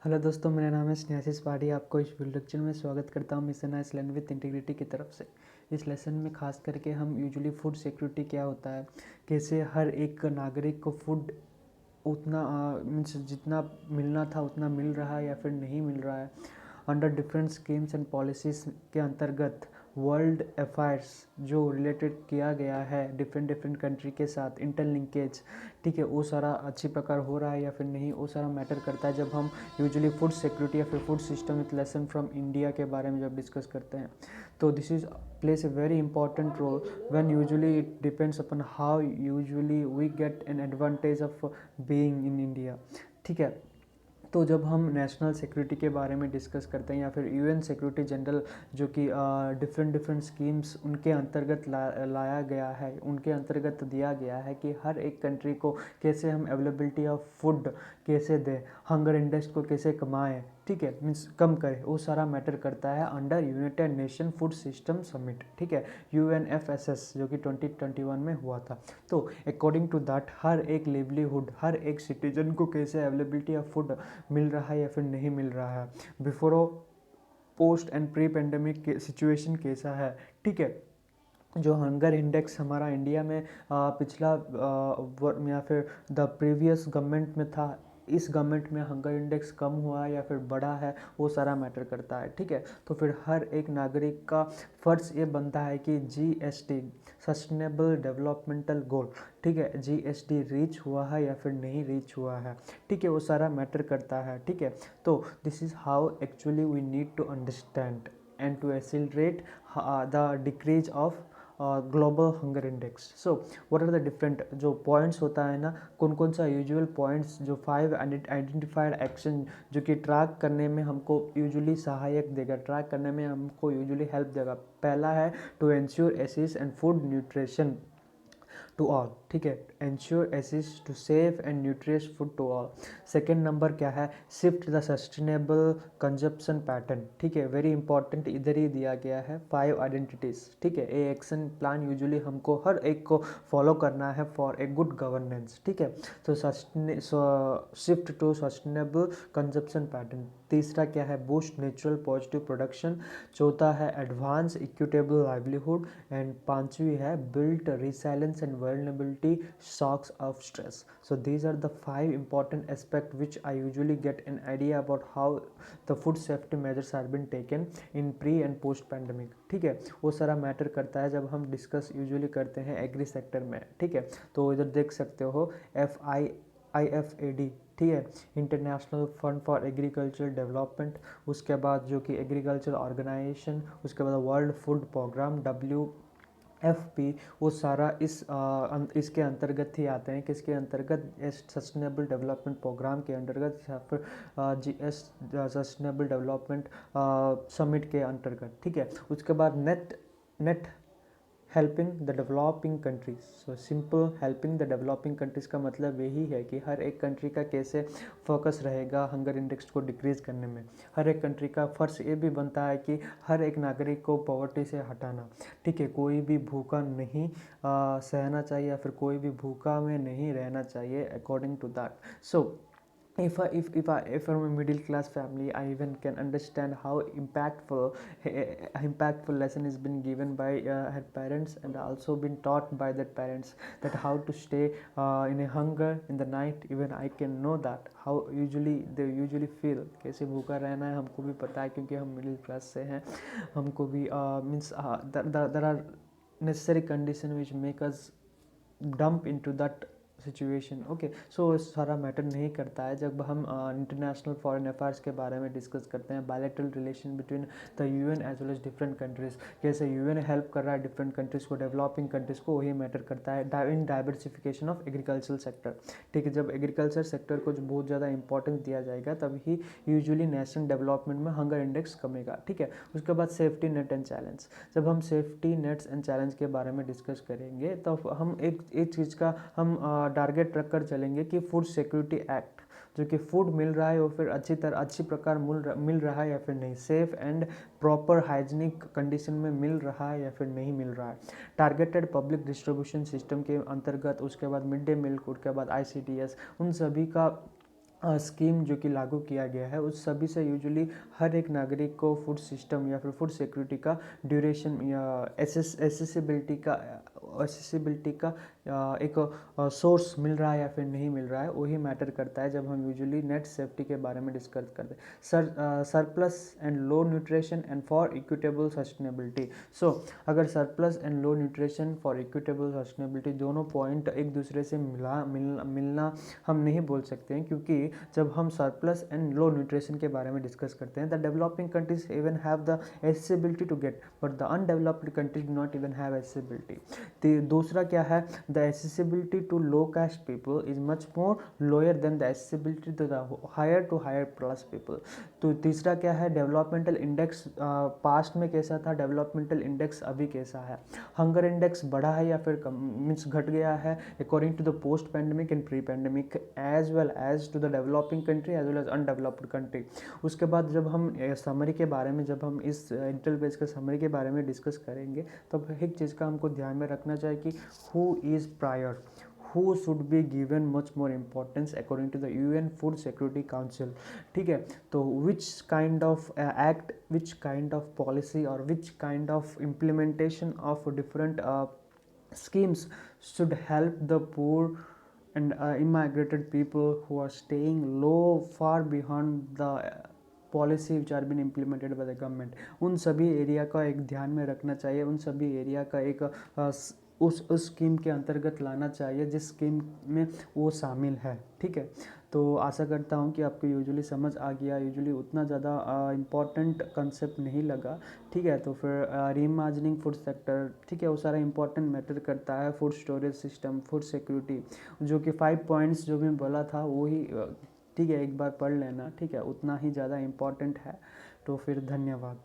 Hello दोस्तों, मेरा नाम है स्नेहाशीष पाठी। आपको इस वीडियो लेक्चर में स्वागत करता हूँ मिशन आइसलैंड विद इंटीग्रिटी की तरफ से। इस लेसन में खास करके हम यूजुअली फूड सिक्योरिटी क्या होता है, कैसे हर एक नागरिक को फूड उतना मीन्स जितना मिलना था उतना मिल रहा है या फिर नहीं मिल रहा है, under different schemes and policies के अंतर्गत वर्ल्ड अफेयर्स जो रिलेटेड किया गया है डिफरेंट डिफरेंट कंट्री के साथ इंटरलिंकेज, ठीक है, वो सारा अच्छी प्रकार हो रहा है या फिर नहीं, वो सारा मैटर करता है जब हम यूजुअली फूड सिक्योरिटी या फिर food system with lesson from India के बारे में जब डिस्कस करते हैं। तो this is plays a very important role when usually it depends upon how usually we get an advantage of being in India, ठीक है। तो जब हम नेशनल सिक्योरिटी के बारे में डिस्कस करते हैं या फिर यूएन सिक्योरिटी जनरल जो कि डिफरेंट डिफरेंट स्कीम्स उनके अंतर्गत लाया गया है, उनके अंतर्गत दिया गया है कि हर एक कंट्री को कैसे हम अवेलेबिलिटी ऑफ फूड कैसे दें, हंगर इंडेक्स को कैसे कमाएं, ठीक है, मीन्स कम करें, वो सारा मैटर करता है under United nation food system summit, ठीक है, यूएनएफएसएस जो कि 2021 में हुआ था। तो अकॉर्डिंग टू दैट हर एक लिवलीहुड, हर एक सिटीजन को कैसे अवेलेबिलिटी ऑफ फूड मिल रहा है या फिर नहीं मिल रहा है, before post and pre pandemic situation कैसा है, ठीक है। जो हंगर इंडेक्स हमारा इंडिया में पिछला या फिर द प्रीवियस गवर्नमेंट में था, इस गवर्नमेंट में हंगर इंडेक्स कम हुआ है या फिर बढ़ा है, वो सारा मैटर करता है, ठीक है। तो फिर हर एक नागरिक का फर्ज ये बनता है कि जीएसटी सस्टेनेबल डेवलपमेंटल गोल, ठीक है, जीएसटी रीच हुआ है या फिर नहीं रीच हुआ है, ठीक है, वो सारा मैटर करता है, ठीक है। तो this is how actually we need to understand and to accelerate the decrease of global hunger index. So what are the different जो पॉइंट्स होता है ना, कौन कौन सा यूजुअल पॉइंट्स जो 5 आइडेंटिफाइड एक्शन जो कि ट्रैक करने में हमको यूजुअली सहायक देगा, ट्रैक करने में हमको यूजुअली हेल्प देगा। पहला है to ensure access and food nutrition to all, ठीक है, ensure access to safe and nutritious food to all. Second number क्या है, shift the sustainable consumption pattern, ठीक है, वेरी इंपॉर्टेंट, इधर ही दिया गया है 5 आइडेंटिटीज, ठीक है। ये एक्शन प्लान यूजुअली हमको हर एक को फॉलो करना है फॉर ए गुड गवर्नेंस, ठीक है। तो shift to sustainable consumption pattern. तीसरा क्या है, बूस्ट नेचुरल पॉजिटिव प्रोडक्शन। चौथा है एडवांस इक्विटेबल लाइवलीहुड एंड पांचवी है built resilience and vulnerability shocks of stress. So these are the 5 important aspects which I usually get an idea about how the food safety measures have been taken in pre and post pandemic, ठीक है। वो सारा matter करता है जब हम discuss usually करते हैं एग्री सेक्टर में, ठीक है। तो इधर देख सकते हो IFAD, ठीक है, international fund for agriculture development, उसके बाद जो कि एग्रीकल्चर ऑर्गेनाइजेशन, उसके बाद वर्ल्ड फूड प्रोग्राम WFP, वो सारा इसके अंतर्गत ही आते हैं, किसके अंतर्गत, सस्टेनेबल डेवलपमेंट प्रोग्राम के अंतर्गत या फिर GS सस्टेनेबल डेवलपमेंट समिट के अंतर्गत, ठीक है। उसके बाद net helping the developing countries. So simple, helping the developing countries का मतलब यही है कि हर एक कंट्री का कैसे फोकस रहेगा हंगर इंडेक्स को डिक्रीज करने में। हर एक कंट्री का फर्ज ये भी बनता है कि हर एक नागरिक को पॉवर्टी से हटाना, ठीक है, कोई भी भूखा नहीं सहना चाहिए या फिर कोई भी भूखा में नहीं रहना चाहिए, according to that. So if from a middle class family, I even can understand how impactful lesson has been given by her parents and also been taught by their parents, that how to stay in a hunger in the night. Even I can know that how usually they usually feel, कैसे भूखा रहना है हमको भी पता है क्योंकि हम मिडिल क्लास से हैं, हमको भी means there are necessary condition which make us dump into that situation, okay. So सारा मैटर नहीं करता है जब हम इंटरनेशनल फॉरेन अफेयर्स के बारे में डिस्कस करते हैं, bilateral relation between the UN as well as different countries, कैसे यूएन हेल्प कर रहा है डिफरेंट कंट्रीज को, डेवलपिंग कंट्रीज को, वही मैटर करता है in diversification of agricultural sector, ठीक है। जब एग्रीकल्चर सेक्टर को जो बहुत ज़्यादा इंपॉर्टेंस दिया जाएगा तभी यूजुअली नेशनल डेवलपमेंट में हंगर इंडेक्स कमेगा, ठीक है। उसके बाद सेफ्टी नेट एंड चैलेंज। जब हम सेफ्टी नेट्स एंड चैलेंज के बारे में डिस्कस करेंगे तो हम एक चीज़ का हम टारगेट रख कर चलेंगे कि फूड सिक्योरिटी एक्ट, जो कि फूड मिल रहा है वो फिर अच्छी प्रकार मिल रहा है या फिर नहीं, safe and proper hygienic condition में मिल रहा है या फिर नहीं मिल रहा है। टारगेटेड पब्लिक डिस्ट्रीब्यूशन सिस्टम के अंतर्गत, उसके बाद मिड डे मील, उसके बाद ICDS, उन सभी का स्कीम जो कि लागू किया गया है, उस सभी से यूजुअली हर एक नागरिक को फूड सिस्टम या फिर फूड सिक्योरिटी का ड्यूरेशन या एसेसिबिलिटी का एक सोर्स मिल रहा है या फिर नहीं मिल रहा है, वही मैटर करता है जब हम यूजुअली नेट सेफ्टी के बारे में डिस्कस करते हैं। Surplus and low nutrition and for equitable sustainability. So अगर surplus and low nutrition for equitable sustainability दोनों पॉइंट एक दूसरे से मिलना हम नहीं बोल सकते हैं, क्योंकि जब हम सरप्लस एंड लो न्यूट्रिशन के बारे में डिस्कस करते हैं, the developing countries even have the accessibility to get, but the undeveloped countries do not even have accessibility. दूसरा क्या है, the accessibility to low cost people is much more lower than the accessibility to the higher class people. तो तीसरा क्या है, developmental index past में कैसा था, डेवलपमेंटल इंडेक्स अभी कैसा है, हंगर इंडेक्स बढ़ा है या फिर मीन्स घट गया है according to the post pandemic and pre pandemic as well as to the developing country as well as undeveloped country. उसके बाद जब हम समरी के बारे में, जब हम इस इंटेल बेस के समरी के बारे में डिस्कस करेंगे, तब एक चीज़ का हमको ध्यान में रखना चाहिए कि who is prior, who should be given much more importance according to the UN Food Security Council। ठीक है, तो which kind of act, which kind of policy or which kind of implementation of different schemes should help the poor and immigrated people who are staying low far beyond the policy which are been implemented by the government. उन सभी area का एक ध्यान में रखना चाहिए, उन सभी एरिया का एक उस स्कीम के अंतर्गत लाना चाहिए जिस स्कीम में वो शामिल है। ठीक है, तो आशा करता हूँ कि आपको यूजुअली समझ आ गया, यूजुअली उतना ज़्यादा इम्पॉर्टेंट कंसेप्ट नहीं लगा। ठीक है, तो फिर रीइमेजिनिंग फूड सेक्टर, ठीक है, वो सारा इंपॉर्टेंट मैटर करता है, food storage system, food security, जो कि 5 पॉइंट्स जो मैं बोला था वही, ठीक है, एक बार पढ़ लेना। ठीक है, उतना ही ज़्यादा इम्पॉर्टेंट है। तो फिर धन्यवाद।